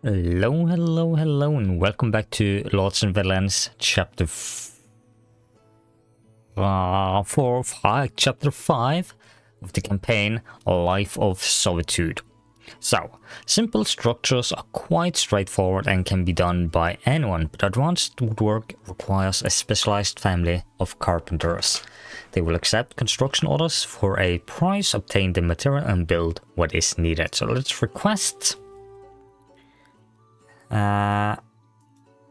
Hello, hello, hello, and welcome back to Lords and Villains, chapter 5 of the campaign, Life of Servitude. So, simple structures are quite straightforward and can be done by anyone, but advanced woodwork requires a specialized family of carpenters. They will accept construction orders for a price, obtain the material, and build what is needed. So let's request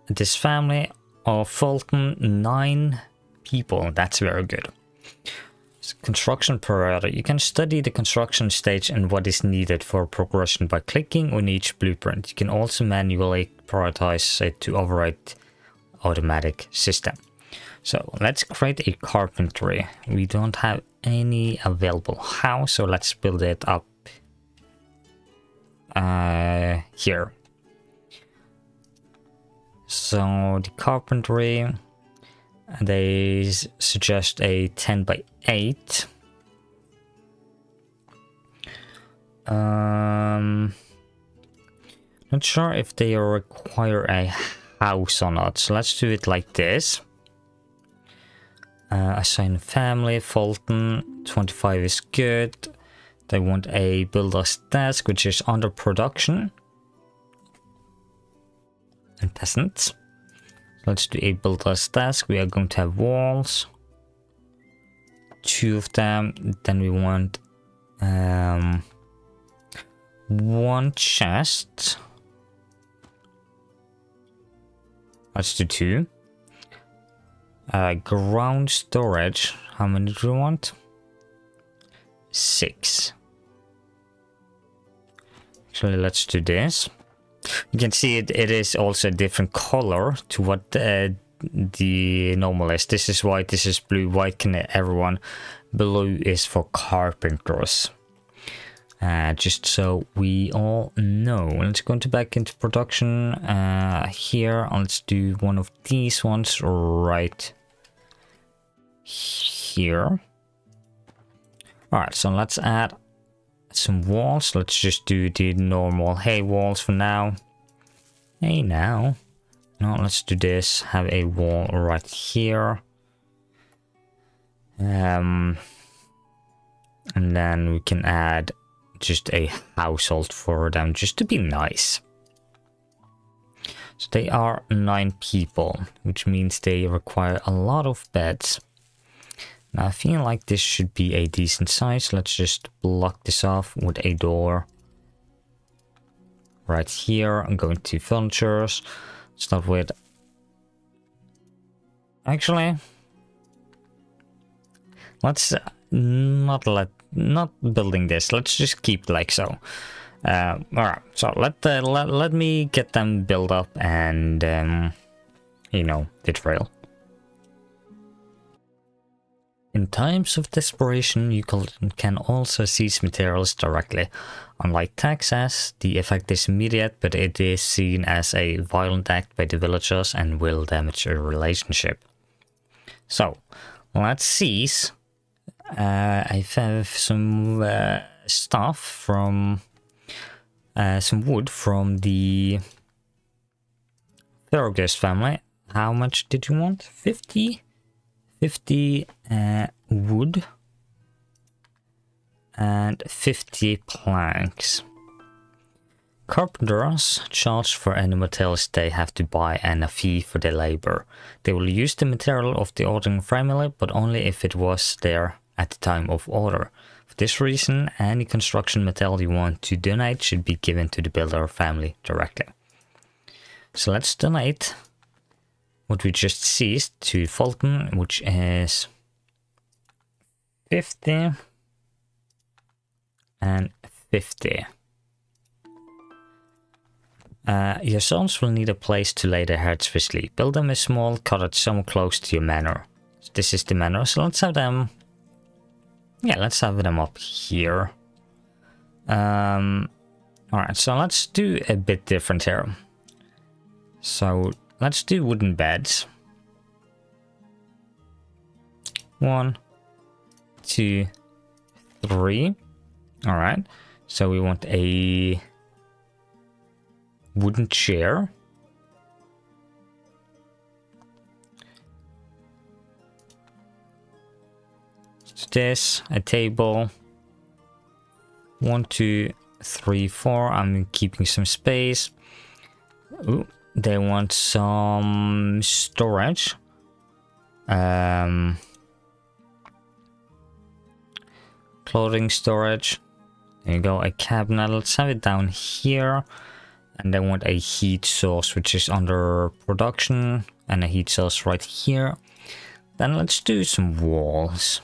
this family of Fulton, 9 people. That's very good. So construction priority. You can study the construction stage and what is needed for progression by clicking on each blueprint. You can also manually prioritize it to override automatic system. So let's create a carpentry. We don't have any available house, so let's build it up here. So the carpentry, they suggest a 10 by 8. Not sure if they require a house or not, so let's do it like this. Assign family, Fulton, 25 is good. They want a builder's desk, which is under production. And peasants. Let's do a builder's desk. We are going to have walls, 2 of them. Then we want 1 chest. Let's do 2. Ground storage. How many do we want? 6. Actually, let's do this. You can see it is also a different color to what the normal is. This is white, this is blue. White can everyone. Blue is for carpenters. Just so we all know. Let's go back into production here. Let's do one of these ones right here. Alright, so let's add some walls. Let's just do the normal hay walls for now. Hey now. No, let's do this. Have a wall right here. And then we can add just a household for them, just to be nice. So they are 9 people, which means they require a lot of beds. Now I feel like this should be a decent size. Let's just block this off with a door. Right here, I'm going to furnitures. Start with... Actually... Let's not building this. Let's just keep like so. Alright, so let me get them built up and, you know, the trail. In times of desperation, you can also seize materials directly. Unlike taxes, the effect is immediate, but it is seen as a violent act by the villagers and will damage a relationship. So, let's seize. I have some stuff from... some wood from the Fergus family. How much did you want? 50? 50 wood and 50 planks. Carpenters charge for any materials they have to buy and a fee for their labor. They will use the material of the ordering family, but only if it was there at the time of order. For this reason, any construction material you want to donate should be given to the builder family directly. So let's donate what we just seized to Fulton, which is 50 and 50. Your sons will need a place to lay their heads for sleep. Build them a small cottage somewhere close to your manor. So this is the manor, so let's have them... Yeah, let's have them up here. Alright, so let's do a bit different here. So... let's do wooden beds. 1, 2, 3. Alright. So we want a wooden chair. This, a table. 1, 2, 3, 4. I'm keeping some space. Ooh, they want some storage. Clothing storage. There you go, a cabinet. Let's have it down here. And they want a heat source, which is under production, and a heat source right here. Then let's do some walls.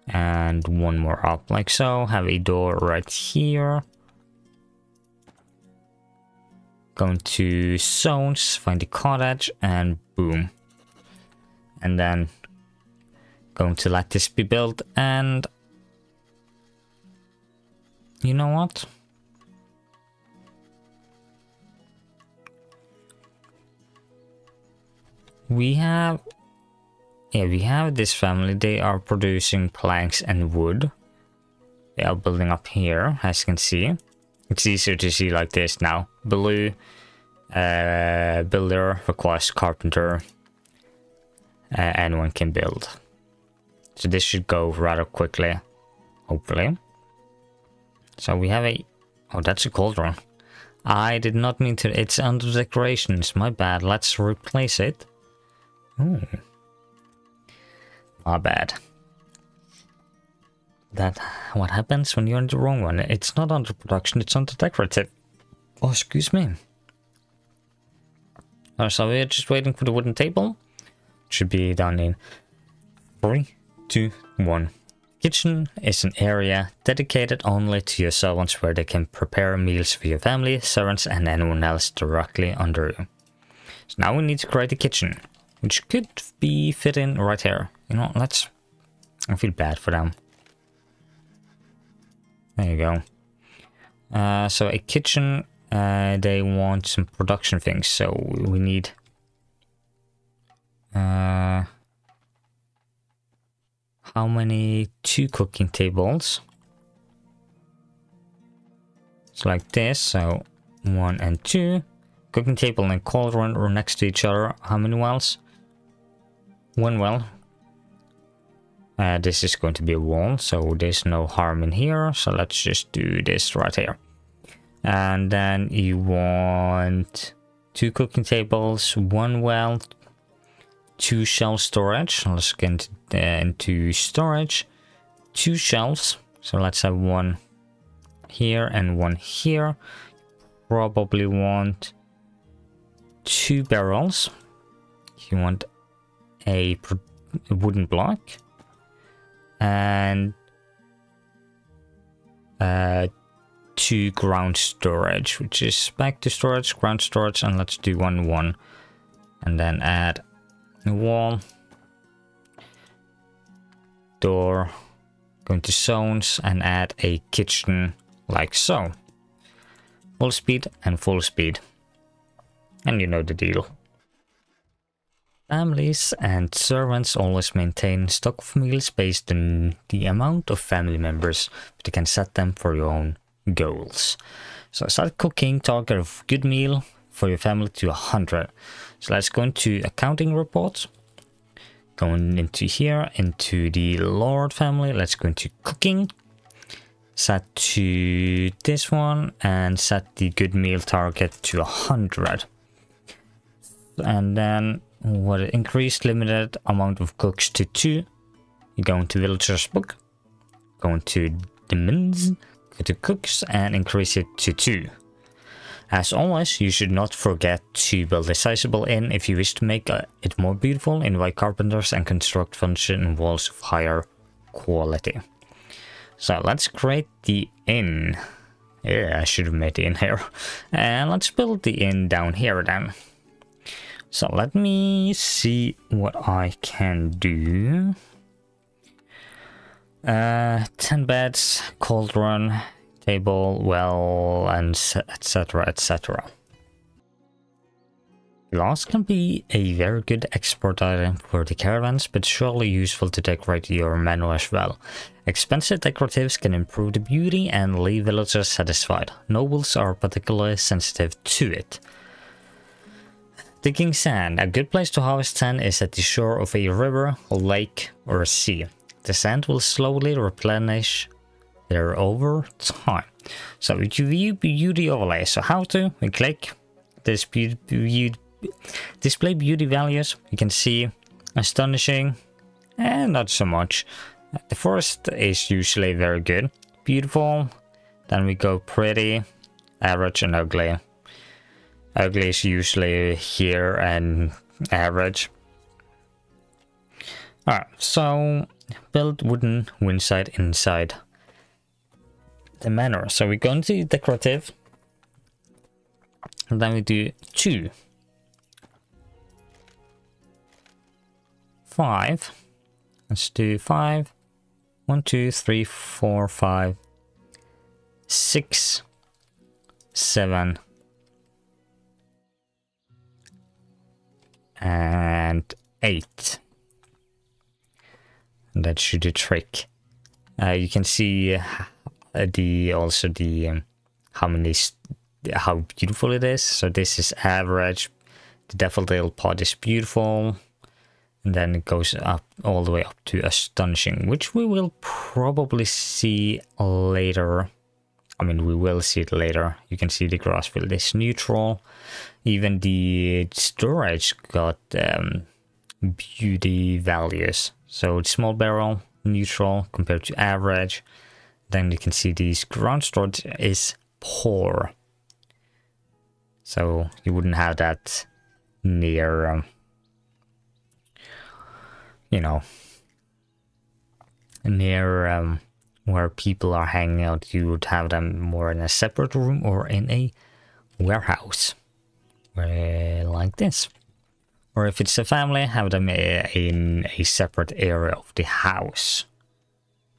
And one more up, like so. Have a door right here. Going to zones, find the cottage, and boom. And then going to let this be built, and you know what? We have this family. They are producing planks and wood. They are building up here, as you can see. It's easier to see like this now. Blue builder requires carpenter. Anyone can build. So this should go rather quickly, hopefully. So we have a... Oh, that's a cauldron. I did not mean to... It's under decorations. My bad. Let's replace it. Ooh. My bad. That... What happens when you're in the wrong one? It's not under production, it's under decorative. Oh, excuse me. So we're just waiting for the wooden table. Should be done in 3, 2, 1. Kitchen is an area dedicated only to your servants, where they can prepare meals for your family, servants, and anyone else directly under you. So now we need to create a kitchen, which could be fit in right here. You know, let's... I feel bad for them. There you go. So a kitchen, they want some production things, so we need... how many? 2 cooking tables. It's like this, so 1 and 2. Cooking table and cauldron are next to each other. How many wells? 1 well. This is going to be a wall, so there's no harm in here. So let's just do this right here. And then you want 2 cooking tables, 1 well, 2 shelf storage. Let's get into storage. 2 shelves. So let's have 1 here and 1 here. Probably want 2 barrels. You want a wooden block. And 2 ground storage, which is back to storage, ground storage, and let's do 1, 1. And then add a wall, door, going to zones, and add a kitchen like so. Full speed and full speed. And you know the deal. Families and servants always maintain stock of meals based on the amount of family members, but you can set them for your own goals. So start cooking, target of good meal for your family to 100. So let's go into accounting reports. Going into here, into the Lord family, let's go into cooking. Set to this one and set the good meal target to 100. And then what increased limited amount of cooks to 2. You go into villagers book, go into the mins, go to cooks and increase it to 2. As always, you should not forget to build a sizable inn. If you wish to make it more beautiful, invite carpenters and construct function and walls of higher quality. So let's create the inn. Yeah, I should have made the inn here. And let's build the inn down here then. So let me see what I can do. 10 beds, cauldron, table, well, and etc, etc. Glass can be a very good export item for the caravans, but surely useful to decorate your menu as well. Expensive decoratives can improve the beauty and leave villagers satisfied. Nobles are particularly sensitive to it. Digging sand. A good place to harvest sand is at the shore of a river, a lake, or a sea. The sand will slowly replenish there over time. So you view beauty overlay. So how to? We click this display beauty values. You can see astonishing and not so much. The first is usually very good. Beautiful. Then we go pretty, average, and ugly. Ugly is usually here and average. Alright, so build wooden windside inside the manor. So we go into decorative. And then we do 2. 5. Let's do 5. 1, 2, 3, 4, 5, 6, 7, and 8. And that should do the trick. You can see how beautiful it is. So this is average. The daffodil pod is beautiful. And then it goes up all the way up to astonishing, which we will probably see later. I mean, we will see it later. You can see the grass field is neutral. Even the storage got beauty values. So it's small barrel, neutral compared to average. Then you can see this ground storage is poor. So you wouldn't have that near... you know, near where people are hanging out. You would have them more in a separate room or in a warehouse, like this. Or if it's a family, have them in a separate area of the house.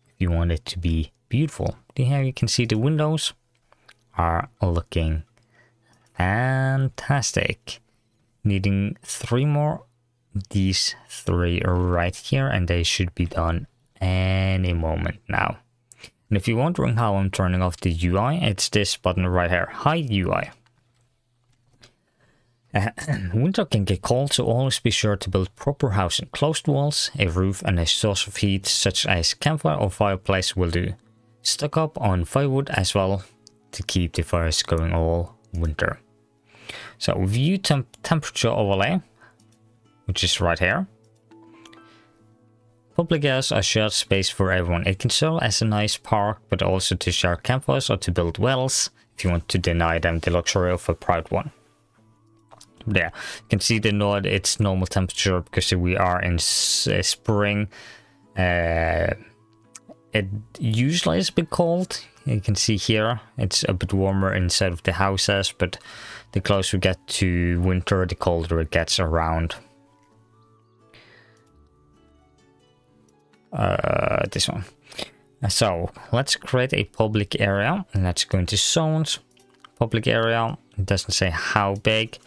If you want it to be beautiful. Here you can see the windows are looking fantastic. Needing 3 more. These 3 are right here, and they should be done any moment now. And if you're wondering how I'm turning off the UI, it's this button right here, hide UI. Winter can get cold, so always be sure to build proper housing. Closed walls, a roof, and a source of heat such as campfire or fireplace will do. Stock up on firewood as well to keep the fires going all winter. So view temperature overlay, which is right here. Public areas are shared space for everyone. It can serve as a nice park, but also to share campfires or to build wells if you want to deny them the luxury of a private one. There, you can see the north, it's normal temperature because we are in spring. It usually is a bit cold. You can see here it's a bit warmer inside of the houses, but the closer we get to winter, the colder it gets around. This one. So let's create a public area, and let's go into zones. Public area, it doesn't say how big.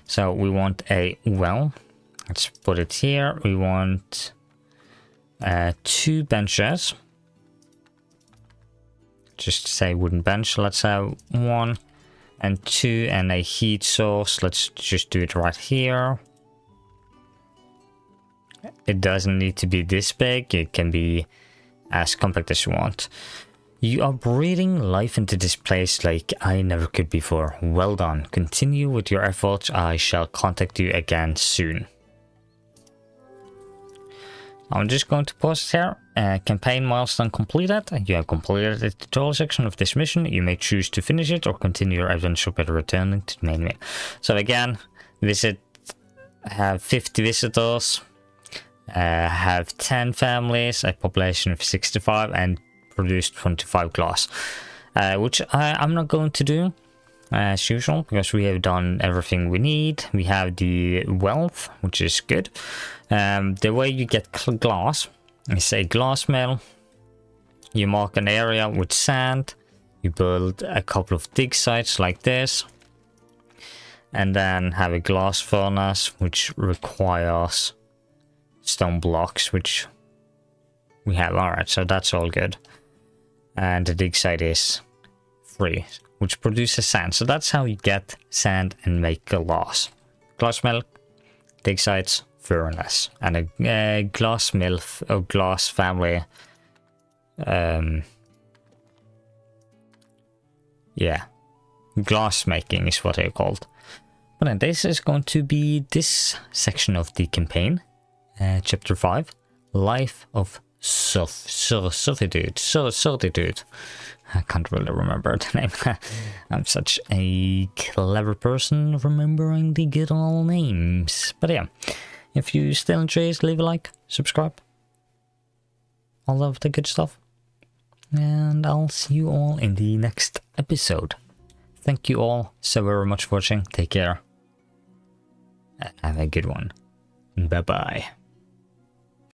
So we want a well. Let's put it here. We want 2 benches. Just say wooden bench. Let's have 1 and 2, and a heat source. Let's just do it right here. It doesn't need to be this big. It can be as compact as you want. You are breathing life into this place like I never could before. Well done. Continue with your efforts. I shall contact you again soon. I'm just going to pause here. Campaign milestone completed. You have completed the tutorial section of this mission. You may choose to finish it or continue your adventure by returning to the main menu. So again, have 50 visitors. Have 10 families, a population of 65, and produced 25 glass, which I'm not going to do as usual because we have done everything we need. We have the wealth, which is good. The way you get glass is a glass mill. You mark an area with sand. You build a couple of dig sites like this. And then have a glass furnace, which requires stone blocks, which we have. Alright, so that's all good. And the dig site is 3, which produces sand. So that's how you get sand and make glass. Glass mill, dig sites, furnace. And a glass mill or glass family. Yeah, glass making is what they're called. But then this is going to be this section of the campaign, chapter 5, Life of Servitude. Servitude. I can't really remember the name. I'm such a clever person remembering the good old names. But yeah, if you still enjoy it, leave a like, subscribe, all of the good stuff. And I'll see you all in the next episode. Thank you all so very much for watching. Take care. And have a good one. Bye bye.